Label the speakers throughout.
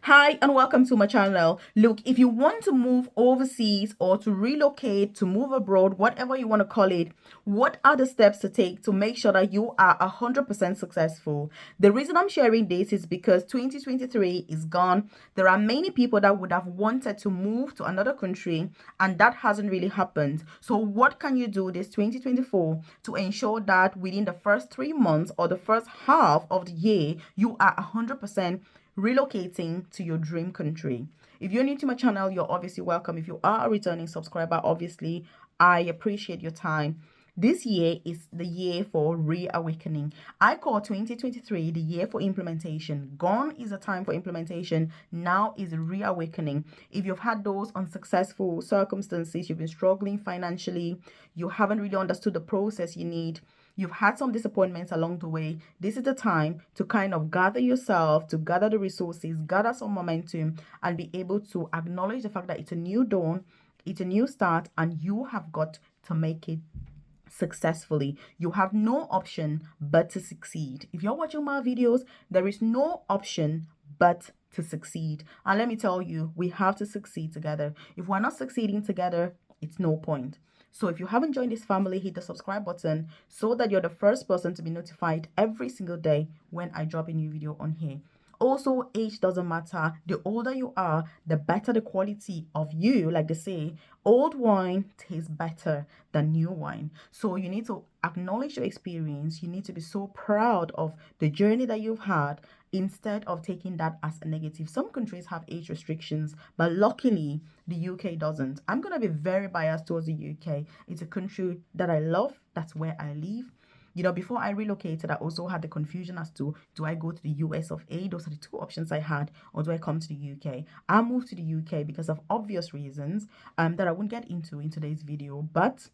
Speaker 1: Hi and welcome to my channel. Look, if you want to move overseas or to relocate, to move abroad, whatever you want to call it, what are the steps to take to make sure that you are 100% successful? The reason I'm sharing this is because 2023 is gone. There are many people that would have wanted to move to another country and that hasn't really happened. So what can you do this 2024 to ensure that within the first 3 months or the first half of the year, you are 100% relocating to your dream country? If you're new to my channel, you're obviously welcome. If you are a returning subscriber, obviously I appreciate your time. This year is the year for reawakening. I call 2023 the year for implementation. Gone is the time for implementation. Now is reawakening. If you've had those unsuccessful circumstances, you've been struggling financially, you haven't really understood the process you need, you've had some disappointments along the way, this is the time to kind of gather yourself, to gather the resources, gather some momentum, and be able to acknowledge the fact that it's a new dawn, it's a new start, and you have got to make it successfully. You have no option but to succeed. If you're watching my videos, there is no option but to succeed. And let me tell you, we have to succeed together. If we're not succeeding together, it's no point. So if you haven't joined this family, hit the subscribe button so that you're the first person to be notified every single day when I drop a new video on here. Also, age doesn't matter. The older you are, the better the quality of you. Like they say, old wine tastes better than new wine. So you need to acknowledge your experience. You need to be so proud of the journey that you've had instead of taking that as a negative. Some countries have age restrictions, but luckily the UK doesn't. I'm going to be very biased towards the UK. It's a country that I love. That's where I live. Before I relocated, I also had the confusion as to, do I go to the US of A? Those are the two options I had. Or do I come to the UK? I moved to the UK because of obvious reasons that I won't get into in today's video. But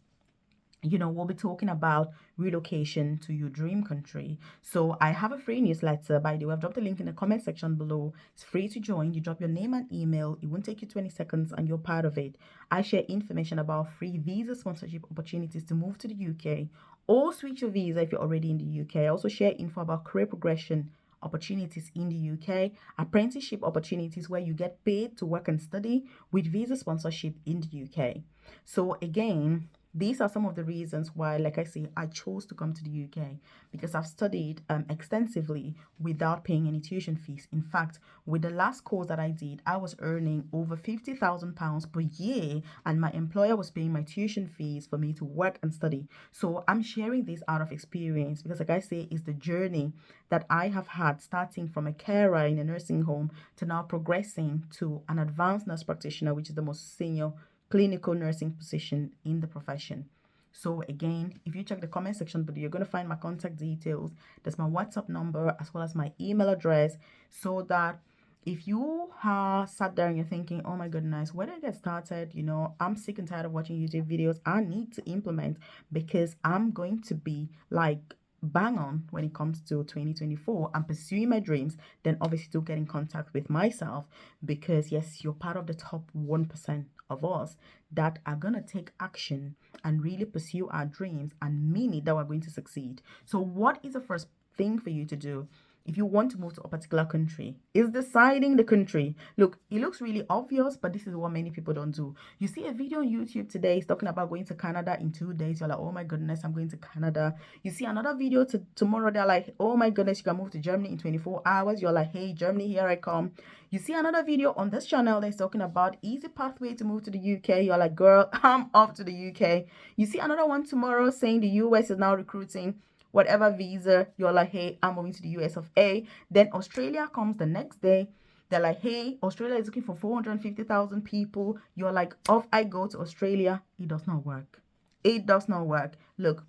Speaker 1: we'll be talking about relocation to your dream country. So I have a free newsletter, by the way. I've dropped a link in the comment section below. It's free to join. You drop your name and email. It won't take you 20 seconds and you're part of it. I share information about free visa sponsorship opportunities to move to the UK or switch your visa if you're already in the UK. I also share info about career progression opportunities in the UK, apprenticeship opportunities where you get paid to work and study with visa sponsorship in the UK. So again, these are some of the reasons why, like I say, I chose to come to the UK, because I've studied extensively without paying any tuition fees. In fact, with the last course that I did, I was earning over £50,000 per year, and my employer was paying my tuition fees for me to work and study. So I'm sharing this out of experience because, like I say, it's the journey that I have had, starting from a carer in a nursing home to now progressing to an advanced nurse practitioner, which is the most senior clinical nursing position in the profession. So again, if you check the comment section below, you're going to find my contact details. There's my WhatsApp number as well as my email address, so that if you are sat there and you're thinking, oh my goodness, where did I get started? I'm sick and tired of watching YouTube videos. I need to implement, because I'm going to be like bang on when it comes to 2024 and pursuing my dreams. Then obviously do get in contact with myself, because yes, you're part of the top 1% of us that are going to take action and really pursue our dreams and mean it that we're going to succeed. So what is the first thing for you to do if you want to move to a particular country? Is deciding the country. Look, it looks really obvious, but this is what many people don't do. You see a video on YouTube today is talking about going to Canada in 2 days. You're like, oh my goodness, I'm going to Canada. You see another video tomorrow, they're like, oh my goodness, you can move to Germany in 24 hours. You're like, hey, Germany, here I come. You see another video on this channel that's talking about easy pathway to move to the UK. You're like, girl, I'm off to the UK. You see another one tomorrow saying the US is now recruiting whatever visa. You're like, hey, I'm moving to the US of A. Then Australia comes the next day. They're like, hey, Australia is looking for 450,000 people. You're like, off I go to Australia. It does not work. It does not work. Look,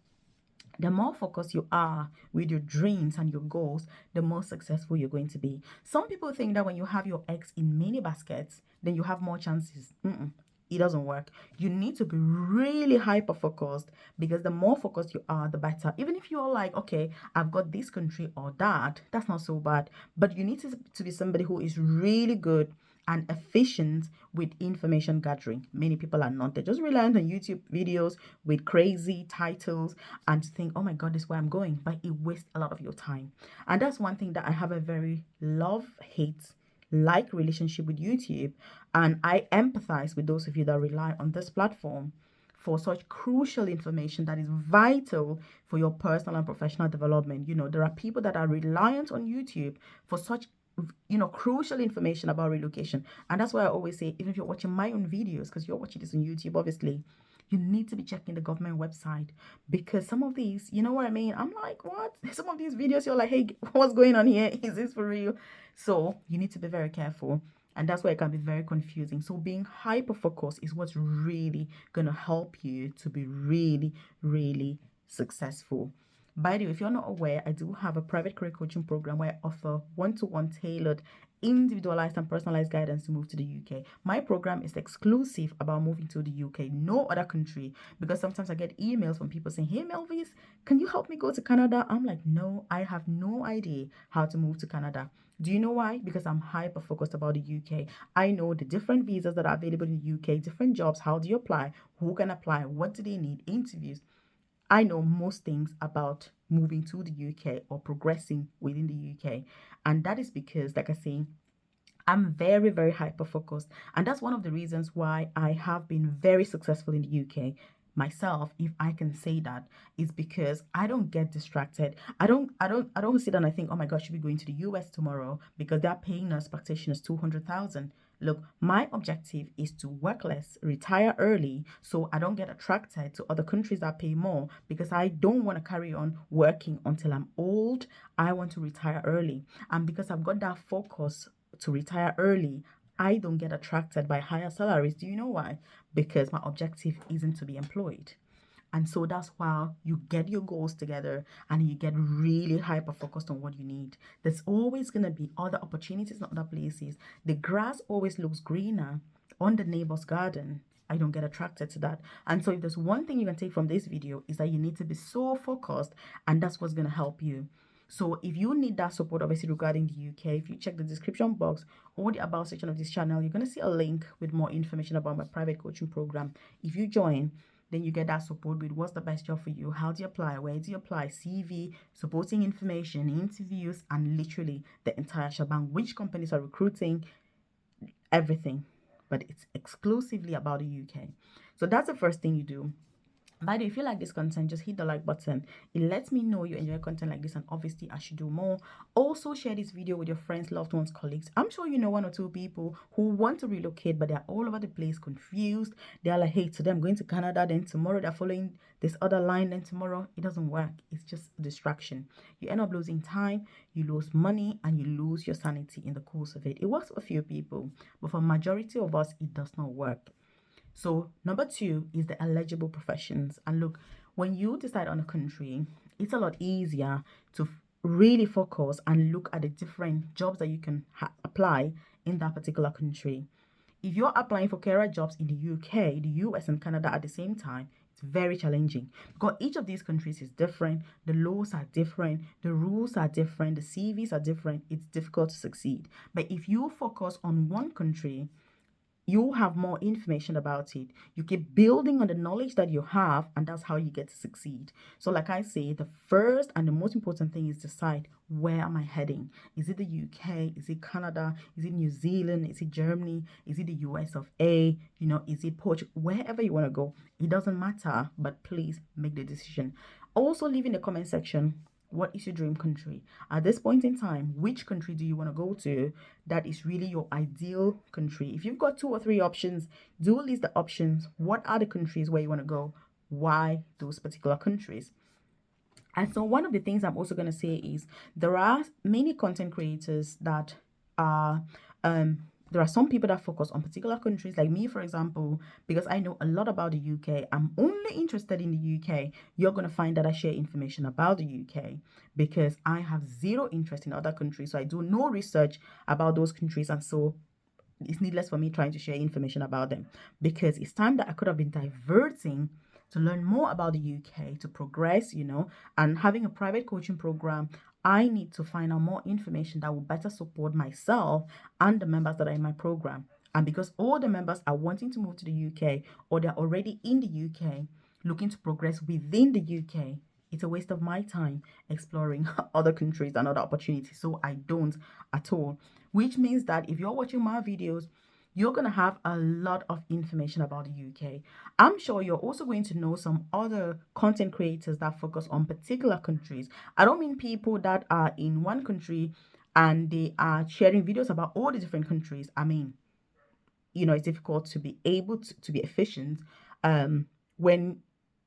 Speaker 1: the more focused you are with your dreams and your goals, the more successful you're going to be. Some people think that when you have your eggs in many baskets, then you have more chances. It doesn't work. You need to be really hyper focused, because the more focused you are, the better. Even if you're like, okay, I've got this country or that, that's not so bad. But you need to be somebody who is really good and efficient with information gathering. Many people are not. They're just reliant on YouTube videos with crazy titles and think, oh my God, this is where I'm going. But it wastes a lot of your time. And that's one thing that I have a very love-hate like relationship with YouTube, and I empathize with those of you that rely on this platform for such crucial information that is vital for your personal and professional development. There are people that are reliant on YouTube for such crucial information about relocation. And that's why I always say, even if you're watching my own videos, because you're watching this on YouTube, obviously, you need to be checking the government website, because some of these, you know what I mean? I'm like, what? Some of these videos, you're like, hey, what's going on here? Is this for real? So you need to be very careful. And that's why it can be very confusing. So being hyper focused is what's really going to help you to be really, really successful. By the way, if you're not aware, I do have a private career coaching program where I offer one-to-one tailored, individualized and personalized guidance to move to the UK. My program is exclusive about moving to the UK, no other country, because sometimes I get emails from people saying, hey Melvis, can you help me go to Canada? I'm like, no, I have no idea how to move to Canada. Do you know why? Because I'm hyper focused about the UK. I know the different visas that are available in the UK, different jobs, how do you apply, who can apply, what do they need, interviews. I know most things about moving to the UK or progressing within the UK. And that is because, like I say, I'm very, very hyper focused. And that's one of the reasons why I have been very successful in the UK myself, if I can say that, is because I don't get distracted. I don't sit down and I think, oh my gosh, should we go into the US tomorrow because they're paying us practitioners 200,000. Look, my objective is to work less, retire early, so I don't get attracted to other countries that pay more, because I don't want to carry on working until I'm old. I want to retire early. And because I've got that focus to retire early, I don't get attracted by higher salaries. Do you know why? Because my objective isn't to be employed. And so that's why you get your goals together and you get really hyper focused on what you need. There's always going to be other opportunities in other places. The grass always looks greener on the neighbor's garden. I don't get attracted to that. And so if there's one thing you can take from this video, is that you need to be so focused, and that's what's going to help you. So if you need that support, obviously regarding the UK, if you check the description box or the about section of this channel, you're going to see a link with more information about my private coaching program. If you join, then you get that support with what's the best job for you, how do you apply, where do you apply, CV, supporting information, interviews, and literally the entire shebang, which companies are recruiting, everything. But it's exclusively about the UK. So that's the first thing you do. By the way, if you like this content, just hit the like button. It lets me know you enjoy content like this, and obviously I should do more. Also, share this video with your friends, loved ones, colleagues. I'm sure you know one or two people who want to relocate, but they're all over the place, confused. They're like, hey, today I'm going to Canada, then tomorrow they're following this other line, then tomorrow it doesn't work. It's just a distraction. You end up losing time, you lose money, and you lose your sanity in the course of it. It works for a few people, but for majority of us, it does not work. So number 2 is the eligible professions. And look, when you decide on a country, it's a lot easier to really focus and look at the different jobs that you can apply in that particular country. If you're applying for carer jobs in the UK, the US, and Canada at the same time, it's very challenging because each of these countries is different. The laws are different. The rules are different. The CVs are different. It's difficult to succeed. But if you focus on one country, you have more information about it. You keep building on the knowledge that you have, and that's how you get to succeed. So like I say, the first and the most important thing is decide, where am I heading? Is it the UK? Is it Canada? Is it New Zealand? Is it Germany? Is it the US of A? Is it Portugal? Wherever you want to go, it doesn't matter, but please make the decision. Also, leave in the comment section, what is your dream country? At this point in time, which country do you want to go to that is really your ideal country? If you've got 2 or 3 options, do list the options. What are the countries where you want to go? Why those particular countries? And so one of the things I'm also going to say is there are many content creators that are there are some people that focus on particular countries, like me, for example, because I know a lot about the UK. I'm only interested in the UK. You're going to find that I share information about the UK because I have zero interest in other countries. So I do no research about those countries. And so it's needless for me trying to share information about them, because it's time that I could have been diverting to learn more about the UK, to progress, and having a private coaching program. I need to find out more information that will better support myself and the members that are in my program. And because all the members are wanting to move to the UK, or they're already in the UK looking to progress within the UK, it's a waste of my time exploring other countries and other opportunities. So I don't at all. which means that if you're watching my videos, you're going to have a lot of information about the UK. I'm sure you're also going to know some other content creators that focus on particular countries. I don't mean people that are in one country and they are sharing videos about all the different countries. I mean, it's difficult to be able to be efficient when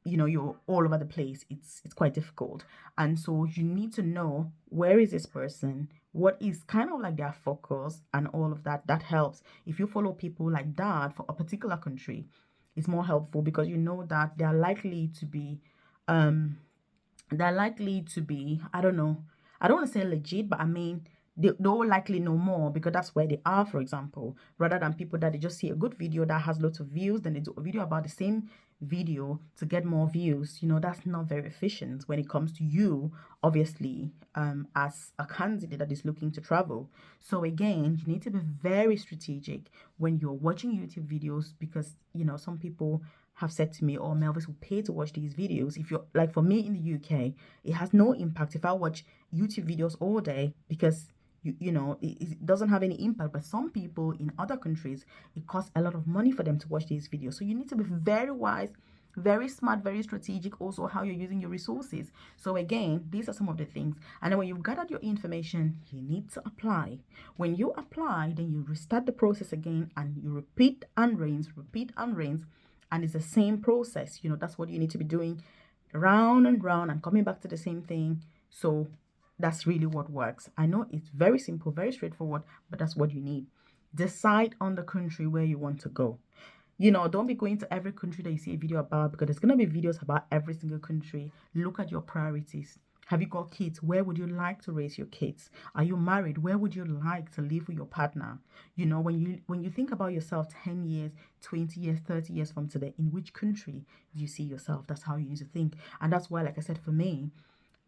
Speaker 1: you're all over the place. It's quite difficult, and so you need to know where is this person, what is kind of like their focus, and all of that. That helps. If you follow people like that for a particular country, it's more helpful because you know that um they're likely to be, I don't know, I don't want to say legit, but I mean, they'll likely know more because that's where they are, for example, rather than people that they just see a good video that has lots of views, then they do a video about the same video to get more views. That's not very efficient when it comes to you, obviously, as a candidate that is looking to travel. So again, you need to be very strategic when you're watching YouTube videos because, some people have said to me, "Oh, Melvis will pay to watch these videos." If you're like, for me in the UK, it has no impact if I watch YouTube videos all day because it doesn't have any impact. But some people in other countries, it costs a lot of money for them to watch these videos. So you need to be very wise, very smart, very strategic also how you're using your resources. So again, these are some of the things. And then when you've gathered your information, you need to apply. When you apply, then you restart the process again and you repeat and rinse, and it's the same process. That's what you need to be doing round and round and coming back to the same thing. So that's really what works. I know it's very simple, very straightforward, but that's what you need. Decide on the country where you want to go. Don't be going to every country that you see a video about because there's going to be videos about every single country. Look at your priorities. Have you got kids? Where would you like to raise your kids? Are you married? Where would you like to live with your partner? When you think about yourself 10 years, 20 years, 30 years from today, in which country do you see yourself? That's how you need to think. And that's why, like I said, for me,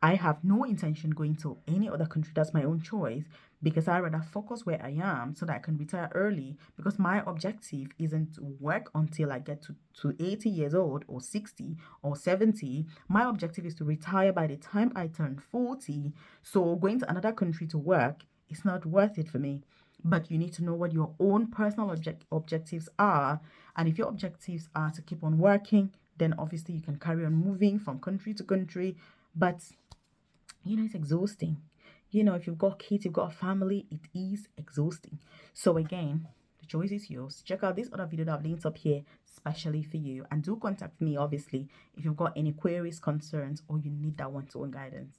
Speaker 1: I have no intention going to any other country. That's my own choice because I rather focus where I am so that I can retire early, because my objective isn't to work until I get to 80 years old or 60 or 70. My objective is to retire by the time I turn 40. So going to another country to work is not worth it for me. But you need to know what your own personal objectives are. And if your objectives are to keep on working, then obviously you can carry on moving from country to country. But it's exhausting. If you've got kids, you've got a family, it is exhausting. So again, the choice is yours. Check out this other video that I've linked up here specially for you, and do contact me obviously if you've got any queries, concerns, or you need that one-to-one guidance.